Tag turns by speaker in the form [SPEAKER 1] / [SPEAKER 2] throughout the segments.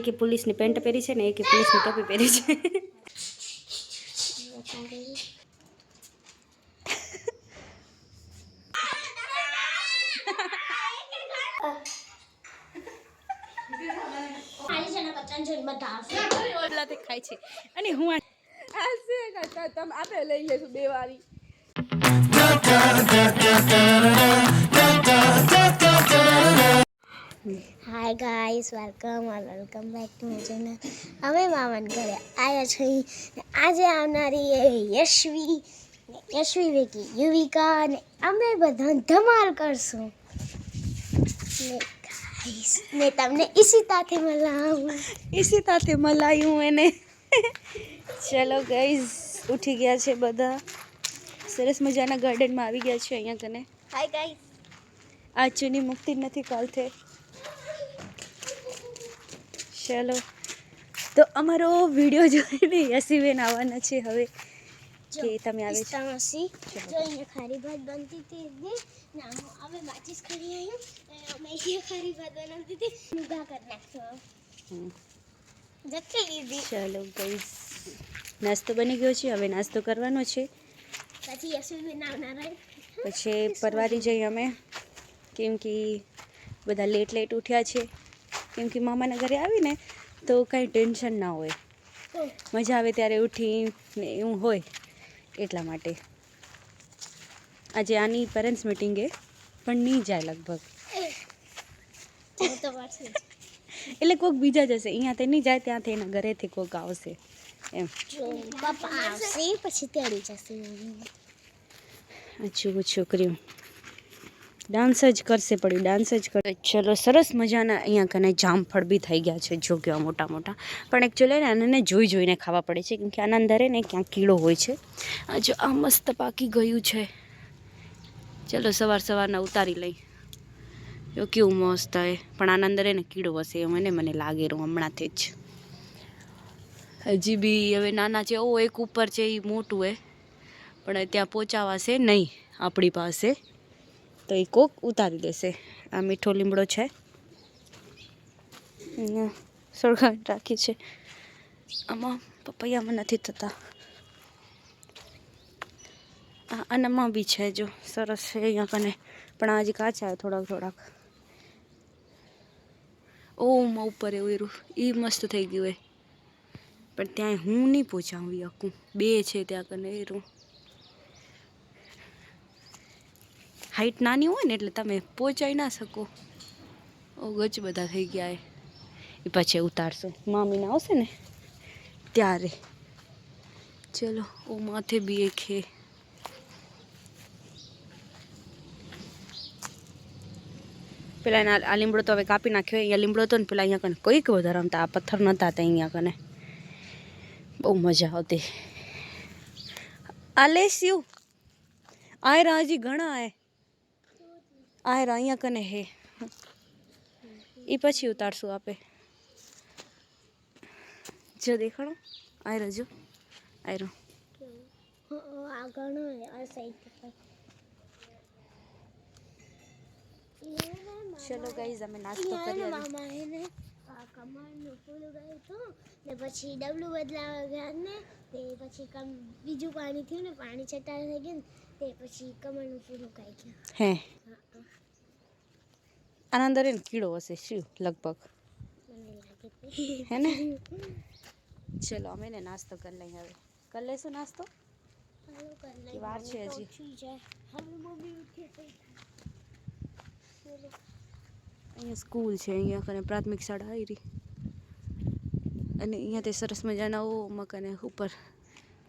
[SPEAKER 1] કે પોલીસની પેન્ટ પહેરી છે ને એક પોલીસની ટોપી પહેરી છે. ખાય છે અને હું તમે આપે લઈ લેશું 2 વારી.
[SPEAKER 2] Hi guys, welcome back to my channel. અમે મામાને ઘરે આવ્યા છીએ. આજે આવનારી એ યશવી વિકી યુવિકા ને અમે બધા ધમાલ કરશું ને ગાઈસ ને તમને
[SPEAKER 1] इसी ताते मलायूं એને. ચલો ગાઈઝ ઉઠી ગયા છે બધા, સરસ મજાના ગાર્ડનમાં આવી ગયા છે અહીંયા કને.
[SPEAKER 2] હાય ગાઈસ,
[SPEAKER 1] આ ચૂની મુક્તિ નથી કાલથી. ચલો તો અમારો વિડીયો જોઈને યશીબેન આવવાના છે હવે કે તમે આવે છે.
[SPEAKER 2] જો અહીંયા ખારી ભાત બનતી હતી ને અમે માચીસ કરી આવ્યું અમે અહીંયા ખારી ભાત બનાવતી હતી મુગા કરી નાખ્યો. જકી લીધી.
[SPEAKER 1] ચલો ગાઈઝ નાસ્તો બની ગયો છે, હવે નાસ્તો કરવાનો છે.
[SPEAKER 2] પછી યશવીબેન આવનારા,
[SPEAKER 1] પછી પરવારી જઈએ અમે, કેમ કે બધા લેટ ઉઠ્યા છે. કેમ કે મામાના ઘરે આવીને તો કાંઈ ટેન્શન ના હોય, મજા આવે ત્યારે ઉઠીને એવું હોય એટલા માટે. આજે આની પેરેન્ટ્સ મિટિંગ એ પણ નહીં જાય લગભગ, એટલે કોઈક બીજા જશે. અહીંયાથી નહીં જાય, ત્યાંથી એના ઘરેથી કોઈક આવશે એમ.
[SPEAKER 2] પપ્પા આવશે પછી તેડી જશે.
[SPEAKER 1] અચ્છું છોકરીઓ ડાન્સ જ કરશે, પડ્યું ડાન્સ જ કરે. ચલો સરસ મજાના અહીંયા કને જામફળ બી થઈ ગયા છે, જો કેવા મોટા મોટા. પણ એકચ્યુઅલી ને આને જોઈને ખાવા પડે છે, કેમ કે આના અંદરે ને ક્યાંક કીડો હોય છે. જો આ મસ્ત પાકી ગયું છે. ચલો સવારના ઉતારી લઈ. જો કેવું મસ્ત થાય, પણ આના અંદર એને કીડો હશે મને લાગે રહ્યું હમણાંથી જ. હજી બી હવે નાના છે. ઓ એક ઉપર છે એ મોટું હે, પણ ત્યાં પહોંચાવાશે નહીં આપણી પાસે, તો એ કોક ઉતારી દેશે. આ મીઠો લીમડો છે, સળગાવી રાખી છે. આમાં પપૈયામાં નથી થતા, આનામાં બી છે. જો સરસ છે અહીંયા કને, પણ આ હજી કાચા થોડાક. ઓમાં ઉપર એવું એ મસ્ત થઈ ગયું હોય, પણ ત્યાં હું નહીં પહોંચાવી શકું. 2 છે ત્યાં કને એરું. હાઈટ નાની હોય ને એટલે તમે પહોંચાઈ ના શકો. ગચ બધા થઈ ગયા એ પછી ઉતારશો, મામીને આવશે ને ત્યારે. ચલો ઓ માથે બી એક હે. પેલા આ લીમડો તો હવે કાપી નાખ્યો. અહીંયા લીમડો હતો ને પેલા અહીંયા કને કોઈક વધારે રમતા, આ પથ્થર નહોતા હતા અહીંયા કને. બહુ મજા આવતી. આ લેસ્યું આયરા હજી ઘણા આયરા અહીંયા કને હે, એ પછી ઉતારશું આપે. જો દેખાડો આયરો, જો આયરો. ચલો ગાઈઝ અમે નાસ્તો કરીએ.
[SPEAKER 2] કમળનું ફૂલ ગયું હતું ને પછી ડબલું બદલાવા ગયા ને તે પછી બીજું પાણી થયું ને, પાણી છટાર થઈ ગયું ને તે પછી કમળનું ફૂલ ઉકાઈ ગયું.
[SPEAKER 1] હે આના અંદર એને કીડો હશે શું લગભગ,
[SPEAKER 2] મને લાગે
[SPEAKER 1] હે ને. ચલો અમે ને નાસ્તો કરી લઈએ. હવે કરી લઈશું નાસ્તો, વાર છે હજી. અહીંયા સ્કૂલ છે, અહીંયા કને પ્રાથમિક શાળા આવી રહી, અને અહીંયાથી સરસ મજાના મકાને ઉપર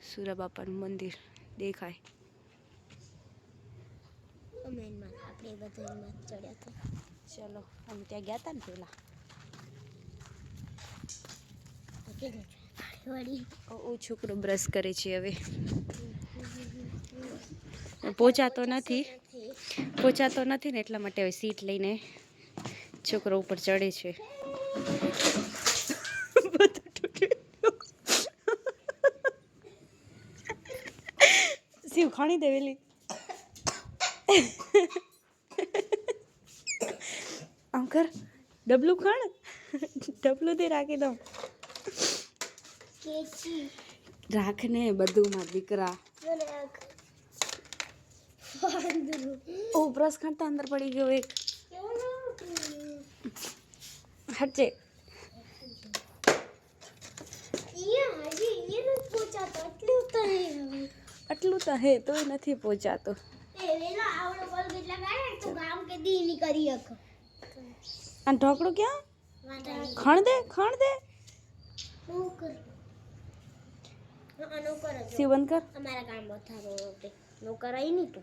[SPEAKER 1] સુરા બાપાનું મંદિર દેખાય. ચલો અમે ત્યાં ગયા હતા ને પેલા. છોકરો બ્રશ કરે છે હવે. પહોંચાતો નથી ને એટલા માટે હવે સીટ લઈને છોકરો ઉપર ચડે છે. શિવ ખાણી દેવેલી આમ કર. ડબલું ખણ ડબલું થી રાખી દઉં.
[SPEAKER 2] કેચી
[SPEAKER 1] રાખને બધું માં દીકરા.
[SPEAKER 2] રાખ વાંદરું
[SPEAKER 1] ઓ બ્રશ ખાતા અંદર પડી ગયો એક.
[SPEAKER 2] કેવું
[SPEAKER 1] હટજે.
[SPEAKER 2] અહીંયા હજી અહીંયા નથી પહોંચાતો એટલું તો નહીં હવે.
[SPEAKER 1] આટલું તો હે તોય નથી પહોંચાતું.
[SPEAKER 2] એ વેલો આવડો બોલ કેટલા ગાય તો ગામ કે દી ની કરી હક.
[SPEAKER 1] આ ઢોકળું ક્યાં?
[SPEAKER 2] વાંદરા
[SPEAKER 1] ખણ દે ખણ દે.
[SPEAKER 2] નું કર નો કર
[SPEAKER 1] સી બંધ કર.
[SPEAKER 2] અમારા ગામ બથારો હોતે નો કરાય નહીં તો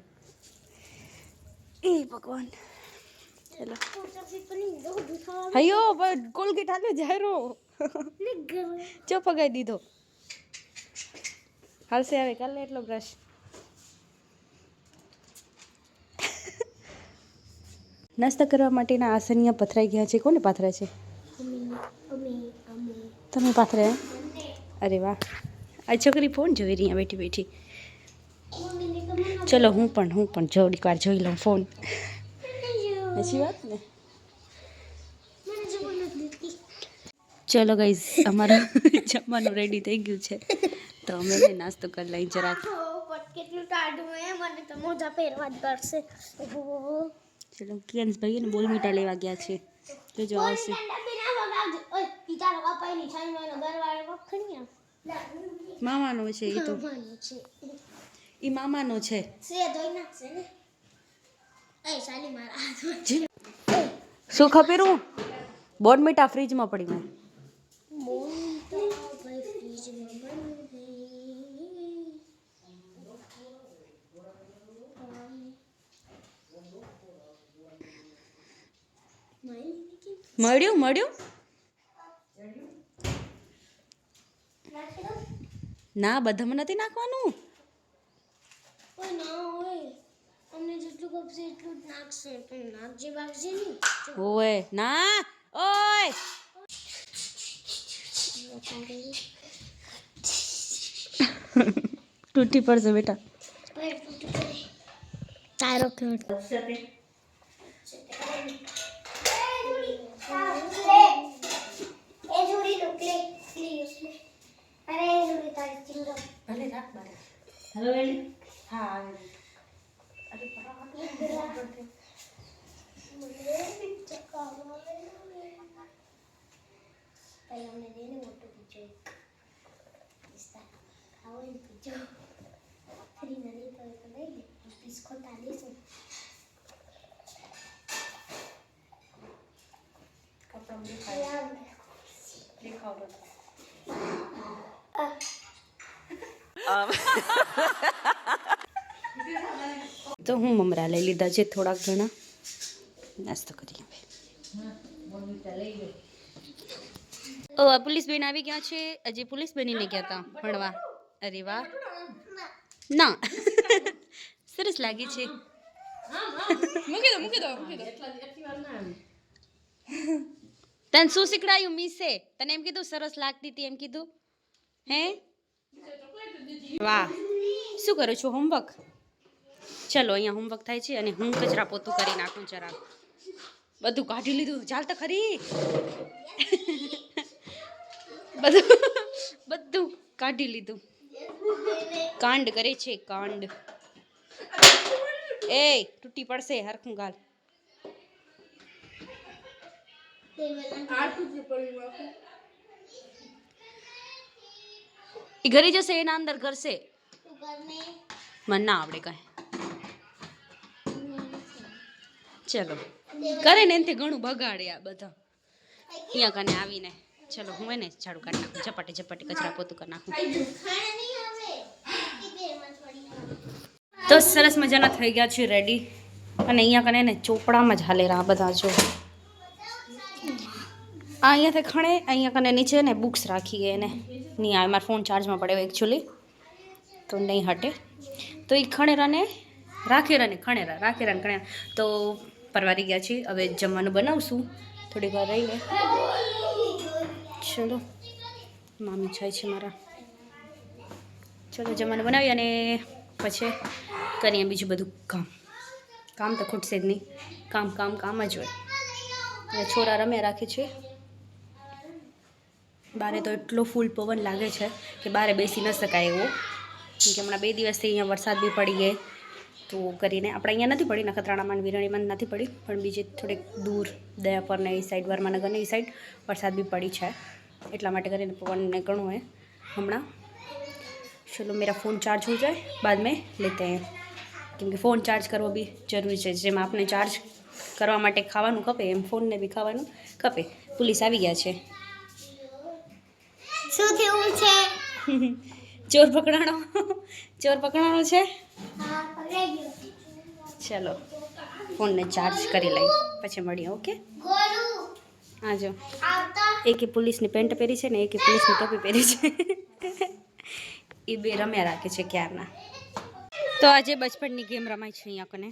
[SPEAKER 1] એ ભગવાન. ચલો
[SPEAKER 2] પોચા પીપની દો દુખાવા
[SPEAKER 1] હયો કોલગેટ હાલે જાયરો.
[SPEAKER 2] ને ઘર
[SPEAKER 1] ચો પગાઈ દીધો. હાલશે આવે કાલે એટલો બ્રશ. નાસ્તા કરવા માટેના આસન અહીંયા પથરાઈ ગયા છે. કોને પાથરા છે?
[SPEAKER 2] અમે
[SPEAKER 1] તમે પાથરે? અરે વાહ. આ છોકરી ફોન જોઈ રહી બેઠી બેઠી.
[SPEAKER 2] મમ્મીને કમર
[SPEAKER 1] ચલો હું પણ થોડીક વાર જોઈ લઉં ફોન. अच्छी बात ने.
[SPEAKER 2] મને જબર નથી દીધી
[SPEAKER 1] ચલો ગાઈઝ અમારું જમવાનું રેડી થઈ ગયું છે તો અમે ને નાસ્તો કરી લઈ જરાક.
[SPEAKER 2] પણ કેટલું ટાઢું હે મને તો મોજા પહેરવા જ પડશે.
[SPEAKER 1] ચલો કિયાન્સ ભાઈ ને બોલ મીઠા લેવા ગયા છે. જોજો આવશે. મામાનો છે એ તો. એ મામાનો છે. શું ખપેરું? બોર્ડ મીઠા ફ્રીજમાં પડી મેં. મળ્યું ના બધામાં નથી નાખવાનું.
[SPEAKER 2] અમને જેટલું ગપશે એટલું જ નાખશે પણ નાખજે બાગજે નહીં.
[SPEAKER 1] ઓય ના ઓય તૂટી પડશે બેટા.
[SPEAKER 2] તારો ખેડ એ જોડી લો ક્લે પ્લીઝ અરે એ જોડી તારી ચિંગમ
[SPEAKER 1] ભલે રાખ બારે. હેલો વેલી. હા આવે. અરે
[SPEAKER 2] અમને દેને મોટો પીછો ઇસ્તા ખાવો ને પીછો ફરી નદી તો લઈ લે પીસ ખોટા લેશું.
[SPEAKER 1] તો હું મમરા લઈ લીધા છે થોડાક ઘણા. નાસ્તો કરીએ હવે. ઓ આ પોલીસ બેન આવી ગયા છે. હજી પોલીસ બનીને ગયા હતા ભણવા. અરે વાહ. ના સરસ લાગે છે. તને શું શીખડાયું મીસે? તને એમ કીધું સરસ લાગતી હતી એમ કીધું? હે વાહ. શું કરો છો? હોમવર્ક? ચલો અહીંયા હોમવર્ક થાય છે અને હું કચરા પોતું કરી નાખું જરાક. બધું કાઢી લીધું. ચાલ તો ખરી. બધું કાઢી લીધું. કાંડ કરે છે કાંડ. એ તૂટી પડશે હરખું ગાલ. એ ઘરે જશે એના અંદર કરશે. મને ના આવડે કાંઈ. ચલો કરે ને એનાથી ઘણું બગાડે આ બધા. અહીંયા કને આવીને ચલો હું એને ઝાડુ કાઢી નાખું. ઝપાટે ઝપાટે કચરા પોતું કરી નાખું. તો સરસ મજાના થઈ ગયા છે રેડી. અને અહીંયા કને ને ચોપડામાં જ હાલે રહ્યા બધા. જો આ અહીંયાથી ખણે અહીંયા કને નીચે ને બુક્સ રાખી એને નહીં આવે. મારો ફોન ચાર્જમાં પડ્યો એકચ્યુઅલી તો નહીં હટે. તો એ ખણેરાને રાખેરાને ખણેરા રાખેરાને ખણેરા તો પરવારી ગયા છે. હવે જમવાનું બનાવશું થોડીક વાર રહીને. ચલો મામી જાય છે મારા. ચલો જમવાનું બનાવી અને પછી કરીએ બીજું બધું કામ. કામ તો ખૂટશે જ નહીં. કામ કામ કામ જ હોય. અને છોરા રમ્યા રાખે છે. બારે તો એટલો ફૂલ પવન લાગે છે કે બારે બેસી ન શકાય એવો, કેમ કે હમણાં 2 દિવસથી અહીંયા વરસાદ બી પડી ગયો તો કરીને આપણે અહીંયા નથી પડી, નખત્રાણામાં વિરણીમાં નથી પડી, પણ બીજે થોડેક દૂર દયાપર ને એ સાઈડ વર્માનગર ને એ સાઈડ વરસાદ બી પડી છે, એટલા માટે કરીને પવન ને ઘણું है હમણાં. चलो मेरा फ़ोन चार्ज हो जाए बाद में लेते हैं, क्योंकि फ़ोन चार्ज करવો બી જરૂરી છે. જેમ આપણે ચાર્જ કરવા માટે ખાવાનું ખપે એમ ફોનને બી ખાવાનું ખપે. પોલીસ આવી ગયા છે.
[SPEAKER 2] શું થયું છે?
[SPEAKER 1] ચોર પકડાણો છે.
[SPEAKER 2] હા, પકડાઈ ગયો.
[SPEAKER 1] ચલો ફોનને ચાર્જ કરી લઈ પછી મળીએ. ઓકે,
[SPEAKER 2] ગોલુ
[SPEAKER 1] આ જો
[SPEAKER 2] આવતા
[SPEAKER 1] એકે પોલીસની પેન્ટ પહેરી છે ને એકે પોલીસની ટોપી પહેરી છે. એ બે રમ્યા રાખે છે ક્યારના. તો આજે બચપનની ગેમ રમાય છે અહીંયા કને.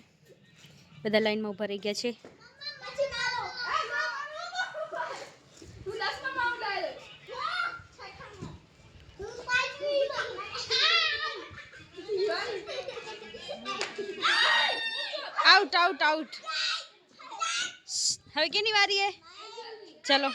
[SPEAKER 1] બધા લાઈનમાં ઊભા રહી ગયા છે. Out out out. હવે કેની વારી હે? ચલો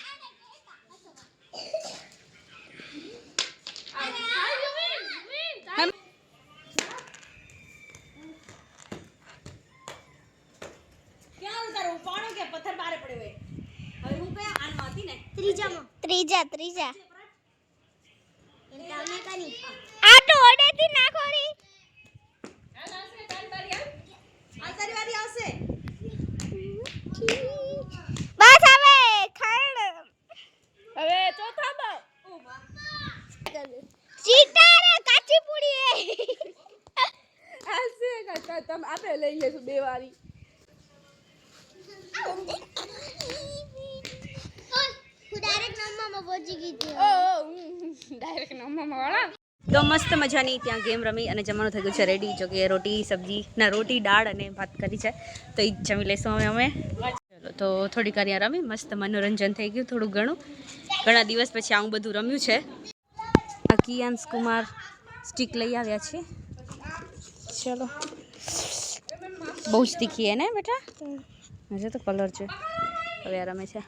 [SPEAKER 2] ત્રીજા આટો ઓડેથી નાખો રી. બસ હવે ખાણ
[SPEAKER 1] હવે ચોથા બા
[SPEAKER 2] ચીટા રે કાચી પૂડી હે.
[SPEAKER 1] આસે કાકા તમે આપે લઈ લેશું બે વારી. તો મસ્ત મજાની ત્યાં ગેમ રમી અને જમવાનું થઈ ગયું છે રેડી. જો કે રોટી સબ્જી ના રોટી દાળ અને ભાત કરી છે તો એ જમી લઈશું અમે. ચલો તો થોડીક વાર રમી, મસ્ત મનોરંજન થઈ ગયું થોડું ઘણું. ઘણા દિવસ પછી આવું બધું રમ્યું છે. આ કિયાંશ કુમાર સ્ટીક લઈ આવ્યા છે. ચલો બહુ જ તીખી હે ને બેટા? હજુ તો કલર છે. હવે આ રમે છે.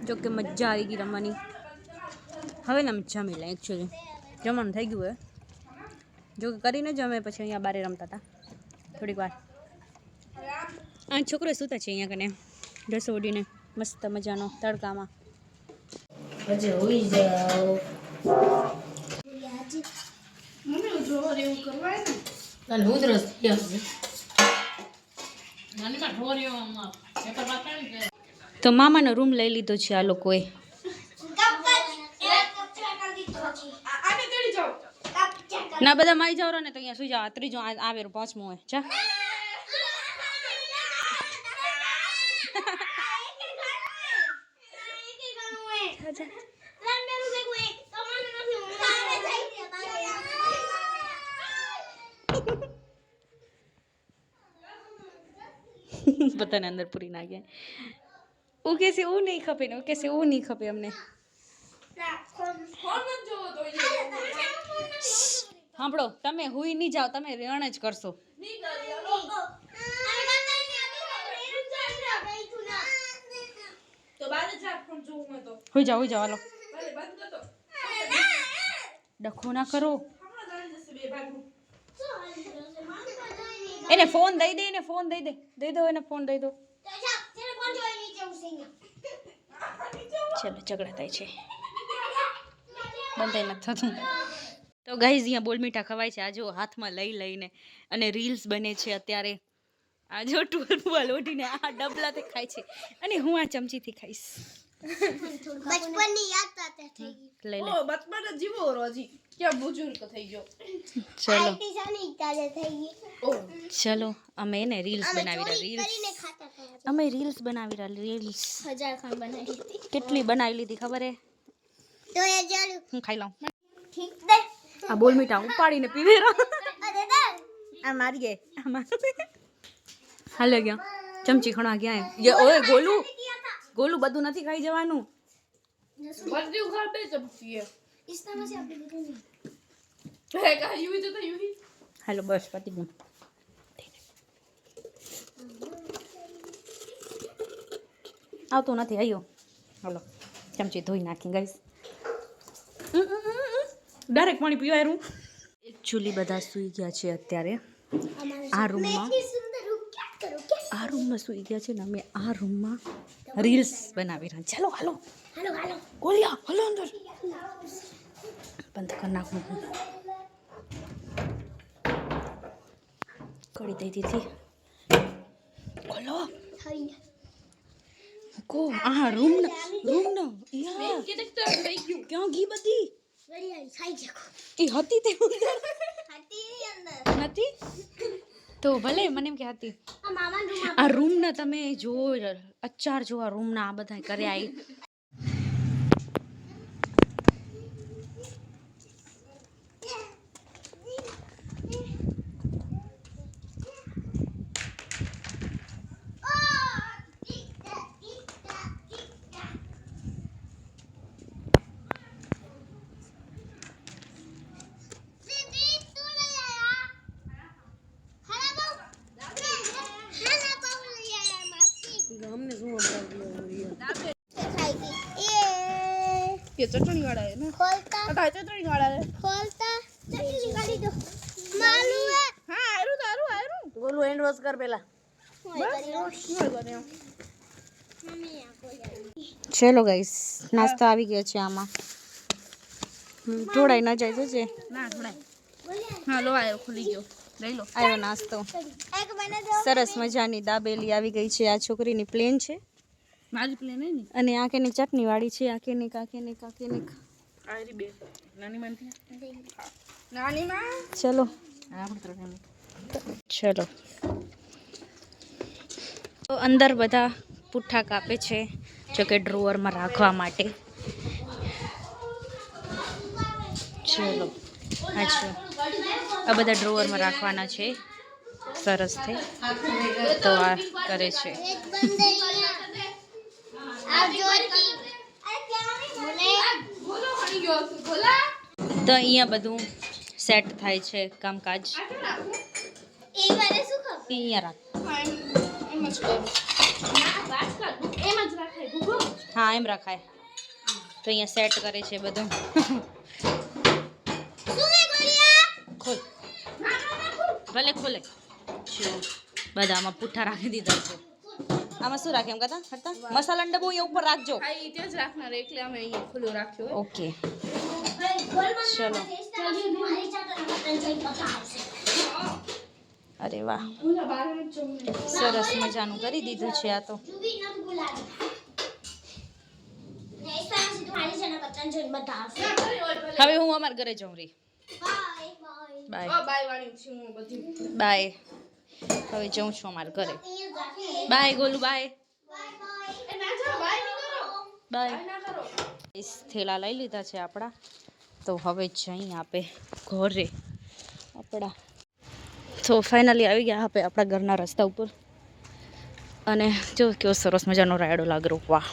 [SPEAKER 1] જો કે મજા આવી ગઈ રમવાની. હવે ને અમે જમી લે. એકચ્યુઅલી જમવાનું થઈ ગયું હે. જો કે કરીને જમે પછી અહીંયા બારે રમતા હતા થોડીક વાર. આ છોકરો સૂતા છે અહીંયા કને ડ્રેસ ઓઢીને મસ્ત મજાનો તડકામાં. હજે હોઈ જાવ મમ્મી જો એવું કરવાય ને તને ઉધરસ થઈ આવશે. નાની માં ઢોર્યો આમાં પેપર પાકાવી કે તો મામાનો રૂમ લઈ લીધો છે આ લોકોએ. ના બધા માઈ જાવ ને તો અહીંયા સુઈ જાવ. ત્રીજો આવે 5મો હોય. ચા पता नहीं अंदर पूरी ना गया. वो कैसे वो नहीं खपे ना, कैसे वो नहीं खपे हमने. સાંભળો તમે હુઈ નહીં જાઓ, તમે રેણ જ કરશો. હુઈ જાઓ હાલો. ડખો ના કરો. એને ફોન દઈ દે, એને ફોન દઈ દે, દઈ દો એને ફોન દઈ દો. ચલો ઝઘડા થાય છે, બંધ નથી થતું. તો ગાઈઝ અહીંયા બોલ મીઠા ખવાય છે. આ જો હાથમાં લઈ લઈને અને રીલ્સ બને છે અત્યારે. આ જો ટુલપુઆ લોટીને આ ડબલાથી ખાય છે અને હું આ ચમચીથી ખાઈશ.
[SPEAKER 2] બચપનની યાદ તાતે થઈ ગઈ.
[SPEAKER 1] લઈ લે.
[SPEAKER 3] ઓ બચપન જીવો રોજી ક્યાં બુજુર્ગ થઈ ગયો.
[SPEAKER 1] ચલો
[SPEAKER 2] આઈટી જાની તાતે થઈ ગઈ.
[SPEAKER 3] ઓ
[SPEAKER 1] ચલો અમે એને રીલ્સ બનાવી રહ્યા.
[SPEAKER 2] કરીને
[SPEAKER 1] રીલ્સ
[SPEAKER 2] ખાતા હતા.
[SPEAKER 1] અમે રીલ્સ બનાવી રહ્યા. રીલ્સ
[SPEAKER 2] 1000 ખાન બનાવી હતી.
[SPEAKER 1] કેટલી બનાવી લીધી ખબર હે?
[SPEAKER 2] તો એ ચાલુ
[SPEAKER 1] હું ખાઈ લઉં.
[SPEAKER 2] ઠીક દે.
[SPEAKER 1] આ બોલ મીઠા ઉપાડીને પીવે રહ્યા.
[SPEAKER 2] અરે દે.
[SPEAKER 1] આ મારી ગઈ. હાલે ગયા ચમચી ખણા ગયા. ઓય ગોલું ગોલું બધું નથી ખાઈ જવાનું.
[SPEAKER 3] બધી ઉઘાડ બે ચમચી
[SPEAKER 2] ઇસ્તામાં से आपने देखा नहीं
[SPEAKER 3] હે કા યુવી તો યુવી.
[SPEAKER 1] હાલો બસ પતી ગયું. આવતું નથી આવ્યો. હલો ચમચી ધોઈ નાખી ગાઈસ. ડાયરેક્ટ પાણી પીવાયું. એકચ્યુઅલી બધા સૂઈ ગયા છે અત્યારે આ રૂમમાં. આ રૂમમાં સૂઈ ગયા છે ને અમે આ રૂમમાં રીલ્સ બનાવી રહ્યા. ચાલો હાલો
[SPEAKER 2] હાલો હાલો
[SPEAKER 1] ગોલિયા હાલો અંદર. બંધ કરી નાખું. કરી દઈ દીધી. ખોલો કો આ રૂમ નો યા ક્યાં ગઈ બધી એ હતી તે નથી તો ભલે મને એમ કે હતી. આ રૂમના તમે જો અચાર જો આ રૂમના આ બધા કર્યા.
[SPEAKER 3] ये चटनी वाला है ना
[SPEAKER 2] खोलता
[SPEAKER 3] अटा चटनी वाला है
[SPEAKER 2] खोलता चटनी निकाली दो मालूम है
[SPEAKER 3] हाँ आरू
[SPEAKER 1] બોલું હેન્ડ વોશ કર પેલા. ચલો ગાઈસ નાસ્તો આવી ગયો છે આમાં. ઢોળાઈ ન જાય છે
[SPEAKER 3] ना थोड़ा हाँ लो आयो खुली गयो લઈ લો.
[SPEAKER 1] આવ્યો નાસ્તો.
[SPEAKER 2] एक बना दो
[SPEAKER 1] સરસ મજાની દાબેલી આવી ગઈ છે. આ છોકરીની પ્લેન છે
[SPEAKER 3] મારી પ્લેન હે ની
[SPEAKER 1] અને આ કેની ચટણી વાળી છે. આ કેની કાકેની
[SPEAKER 3] આરી બે નાની માં નાની માં
[SPEAKER 1] ચલો
[SPEAKER 3] હા પુત્ર
[SPEAKER 1] ચલો. તો અંદર બધા પુઠ્ઠા કાપે છે જો કે ડ્રોવરમાં રાખવા માટે. ચલો અચ્છા આ બધા ડ્રોવરમાં રાખવાના છે સરસ થઈ. તો આ કરે છે.
[SPEAKER 2] एक बंदे आप जो अरे क्या बोले
[SPEAKER 3] બોલો ખણી ગયો છે બોલા
[SPEAKER 1] તો અહીંયા બધું સેટ થાય છે કામકાજ.
[SPEAKER 2] एक बारे सुखो
[SPEAKER 1] અહીંયા રાખ.
[SPEAKER 3] એમ જ કરું વાત કર એમ જ રાખાય ગુગો
[SPEAKER 1] હા એમ રખાય. તો અહીંયા સેટ કરે છે બધું.
[SPEAKER 2] सुने गोलियां
[SPEAKER 1] ખોલ ભલે ખોલે. જો બધામાં પુઠ્ઠા રાખી દીધા છે. આમાં શું રાખે એમ કહેતા હરતા મસાલા ડબ્બો અહીંયા ઉપર રાખજો.
[SPEAKER 3] હા ઈ ત્યાં જ રાખનાર એટલે અમે અહીંયા ખુલ્લો રાખ્યો હોય.
[SPEAKER 1] ઓકે
[SPEAKER 2] गोल मत
[SPEAKER 1] चलो
[SPEAKER 2] चलिए तुम्हारी चादर बटन चाहिए पता है
[SPEAKER 1] અરે વાહ
[SPEAKER 3] બોલા બાર જ જવું
[SPEAKER 1] સરસ મજાનું કરી દીધું છે આ તો.
[SPEAKER 2] तू भी ना बुला नहीं इस तरह से तुम्हारी चादर बटन चाहिए बता
[SPEAKER 1] હવે હું અમારા ઘરે જાઉં રી.
[SPEAKER 2] बाय बाय
[SPEAKER 1] બાય
[SPEAKER 3] બાય વાળી છું હું બધી
[SPEAKER 1] બાય. હવે જાઉં છું અમારા ઘરે.
[SPEAKER 2] ये जाके
[SPEAKER 1] bye Golu bye
[SPEAKER 2] bye bye
[SPEAKER 3] એ ના જાઓ બાય નહીં કરો
[SPEAKER 1] બાય.
[SPEAKER 3] ના કરો
[SPEAKER 1] થેલા લઈ લીધા છે આપણા. તો હવે જઈ આપે ઘરે આપણા. તો ફાઇનલી આવી ગયા આપણે આપણા ઘરના રસ્તા ઉપર. અને જો કેવો સરસ મજાનો રાયડો લાગ્યો. વાહ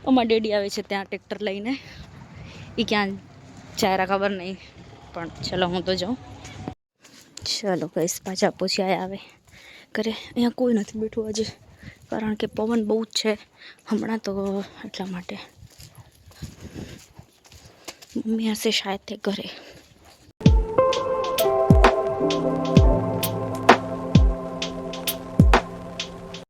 [SPEAKER 1] અમારા ડેડી આવે છે ત્યાં ટ્રેક્ટર લઈને. એ ક્યાં ચાયરા ખબર નહીં પણ ચલો હું તો જાઉં. ચલો કઈશ પાછા પૂછી આવે કરે. અહીંયા કોઈ નથી બેઠું આજે કારણ કે પવન બહુ જ છે હમણાં તો એટલા માટે. મમ્મી હશે શાયદ તે ઘરે.